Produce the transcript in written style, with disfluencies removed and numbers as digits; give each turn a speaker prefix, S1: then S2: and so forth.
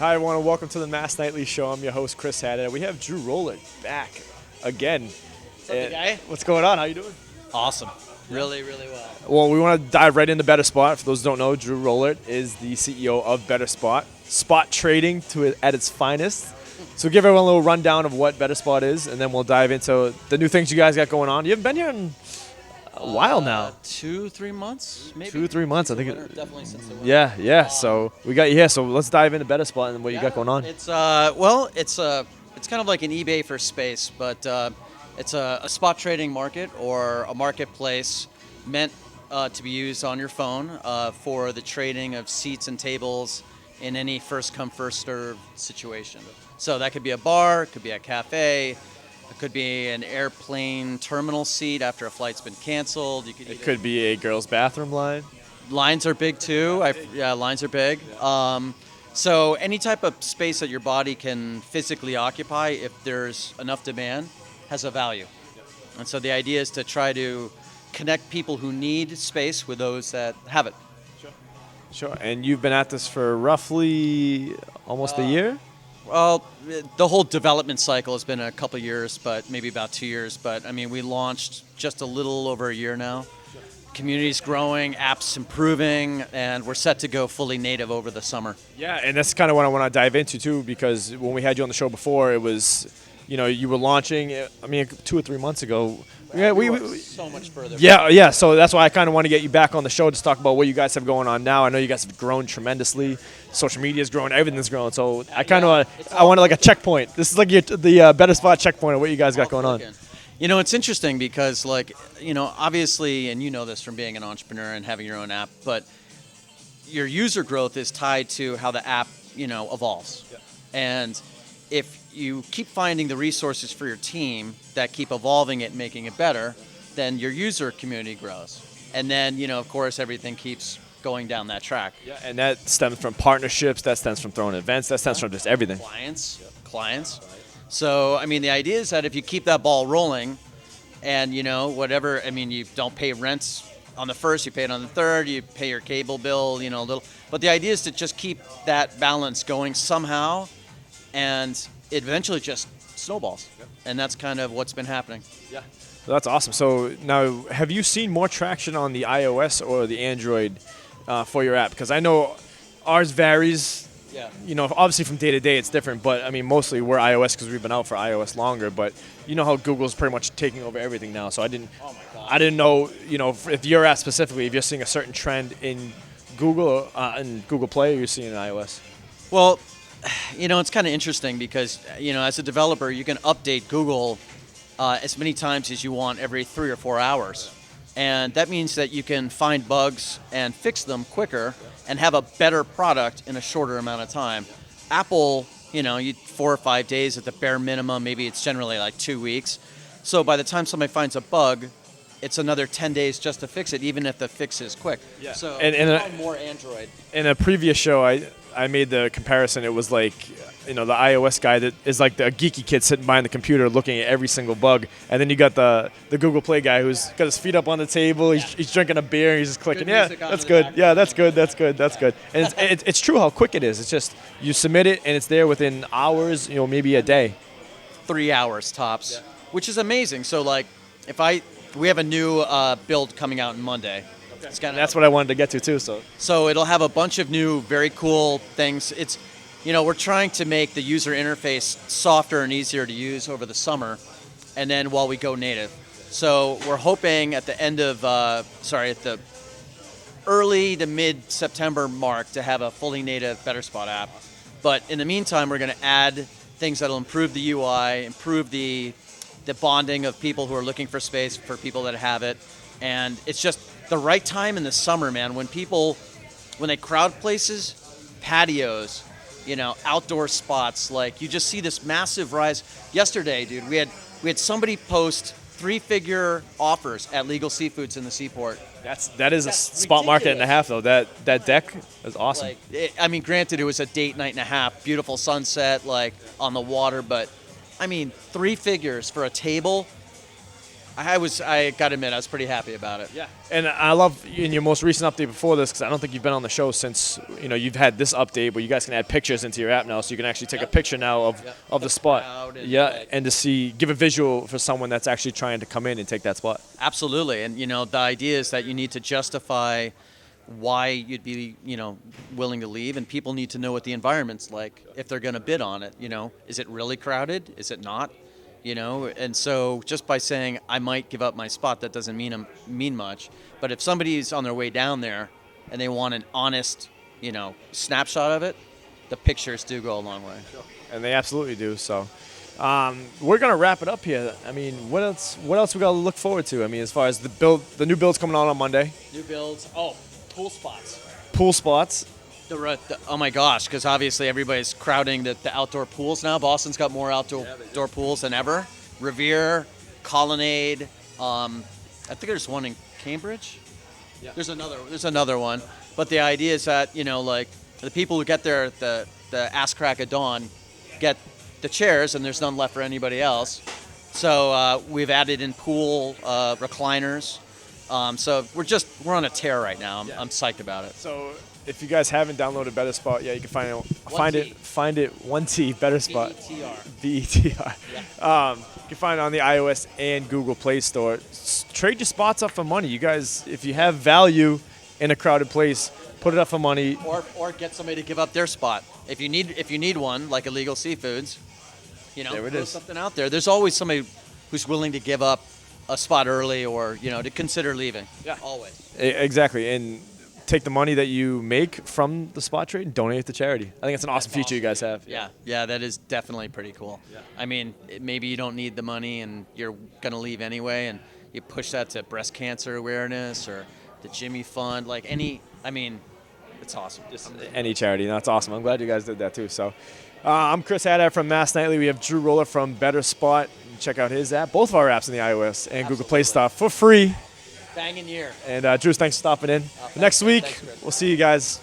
S1: Hi, everyone, and welcome to the MassNightly Show. I'm your host, Chris Haddad. We have Drew Rollert back again.
S2: What's up, big guy?
S1: What's going on? How you doing?
S2: Awesome. Really, really well.
S1: Well, we want to dive right into Betrspot. For those who don't know, Drew Rollert is the CEO of Betrspot. Spot trading at its finest. So give everyone a little rundown of what Betrspot is, and then we'll dive into the new things you guys got going on. You haven't been here in a while now.
S2: 2-3 months, maybe.
S1: 2-3 months, I think.
S2: Definitely since the winter.
S1: Yeah. So we got you here. So let's dive into Betrspot and what you got going on.
S2: It's it's kind of like an eBay for space, but it's a spot trading market or a marketplace meant to be used on your phone for the trading of seats and tables in any first come first served situation. So that could be a bar, it could be a cafe. It could be an airplane terminal seat after a flight's been canceled.
S1: It could be a girl's bathroom line.
S2: Lines are big too. Lines are big. So any type of space that your body can physically occupy, if there's enough demand, has a value. And so the idea is to try to connect people who need space with those that have it.
S1: Sure. And you've been at this for roughly almost a year?
S2: Well, the whole development cycle has been a couple of years, but maybe about 2 years. But I mean, we launched just a little over a year now. Community's growing, apps improving, and we're set to go fully native over the summer.
S1: Yeah, and that's kind of what I want to dive into too, because when we had you on the show before, it was, you were launching. I mean, 2 or 3 months ago. Yeah, we
S2: so much further.
S1: Yeah. So that's why I kind of want to get you back on the show to talk about what you guys have going on now. I know you guys have grown tremendously. Social media's growing, everything's growing. So I kind of I wanted like a checkpoint. This is like the Betrspot checkpoint of what you guys got going on.
S2: It's interesting because, obviously, and you know this from being an entrepreneur and having your own app, but your user growth is tied to how the app, evolves. Yeah. And if you keep finding the resources for your team that keep evolving it and making it better, then your user community grows. And then, of course, everything keeps going down that track.
S1: Yeah, and that stems from partnerships, that stems from throwing events, that stems from just everything.
S2: Clients. So, I mean, the idea is that if you keep that ball rolling and, whatever, I mean, you don't pay rents on the first, you pay it on the third, you pay your cable bill, a little. But the idea is to just keep that balance going somehow, and it eventually just snowballs. Yep. And that's kind of what's been happening.
S1: Yeah. Well, that's awesome. So now, have you seen more traction on the iOS or the Android for your app? Because I know ours varies.
S2: Yeah.
S1: Obviously from day to day it's different, but I mean mostly we're iOS because we've been out for iOS longer. But you know how Google's pretty much taking over everything now. So I didn't know, if your app specifically, if you're seeing a certain trend in Google and Google Play, or you're seeing in iOS.
S2: Well, it's kind of interesting because, as a developer, you can update Google as many times as you want every 3 or 4 hours. And that means that you can find bugs and fix them quicker and have a better product in a shorter amount of time. Apple, 4 or 5 days at the bare minimum, maybe it's generally like 2 weeks. So by the time somebody finds a bug, it's another 10 days just to fix it, even if the fix is quick.
S1: Yeah.
S2: So more Android.
S1: In a previous show, I made the comparison. It was like, the iOS guy that is like the geeky kid sitting behind the computer looking at every single bug. And then you got the Google Play guy who's got his feet up on the table. He's drinking a beer. He's just clicking. Yeah, that's good. Yeah, that's good. And it's true how quick it is. It's just you submit it and it's there within hours, maybe a day.
S2: 3 hours tops, which is amazing. So we have a new build coming out on Monday.
S1: Okay. That's what I wanted to get to too.
S2: So it'll have a bunch of new, very cool things. It's, we're trying to make the user interface softer and easier to use over the summer, and then while we go native. So we're hoping at the at the early to mid-September mark to have a fully native Betrspot app. But in the meantime, we're going to add things that'll improve the UI, improve the bonding of people who are looking for space for people that have it. And it's just the right time in the summer, man, when they crowd places, patios, outdoor spots, you just see this massive rise. Yesterday, dude, we had somebody post 3-figure offers at Legal Seafoods in the Seaport.
S1: That is a spot market and a half, though. That deck is awesome.
S2: Granted, it was a date night and a half, beautiful sunset, on the water, but 3 figures for a table. I got to admit, I was pretty happy about it.
S1: Yeah, and I love in your most recent update before this, because I don't think you've been on the show since you've had this update, but you guys can add pictures into your app now, so you can actually take a picture now of the spot. And to give a visual for someone that's actually trying to come in and take that spot.
S2: Absolutely, and the idea is that you need to justify why you'd be willing to leave, and people need to know what the environment's like if they're going to bid on it. Is it really crowded? Is it not? And so just by saying I might give up my spot, that doesn't mean much. But if somebody's on their way down there and they want an honest, snapshot of it, the pictures do go a long way.
S1: And they absolutely do. So we're gonna wrap it up here. I mean, what else we gotta look forward to? I mean, as far as the new build's coming on Monday.
S2: New builds. Oh, pool spots.
S1: Pool spots.
S2: Oh my gosh, because obviously everybody's crowding the outdoor pools now. Boston's got more outdoor pools than ever. Revere, Colonnade. I think there's one in Cambridge. Yeah. There's another one. But the idea is that like the people who get there at the ass crack of dawn get the chairs, and there's none left for anybody else. So we've added in pool recliners. So we're on a tear right now. I'm psyched about it.
S1: So if you guys haven't downloaded Betrspot, you can find it 1T Betrspot. BETR. Yeah. You can find it on the iOS and Google Play Store. Trade your spots up for money. You guys, if you have value in a crowded place, put it up for money.
S2: Or get somebody to give up their spot. If you need one, like Illegal Seafoods, throw something out there. There's always somebody who's willing to give up a spot early, or to consider leaving.
S1: Yeah,
S2: always.
S1: Exactly, and take the money that you make from the spot trade and donate it to charity. I think it's an awesome feature you guys have.
S2: Yeah, that is definitely pretty cool. Yeah. I mean, maybe you don't need the money and you're gonna leave anyway, and you push that to breast cancer awareness or the Jimmy Fund, it's awesome.
S1: Just any charity. That's awesome. I'm glad you guys did that too. So, I'm Chris Haddad from MassNightly. We have Drew Rollert from Betrspot. Check out his app. Both of our apps in the iOS and Google Play stuff for free.
S2: Banging year.
S1: And Drew, thanks for stopping in. Next week, we'll see you guys.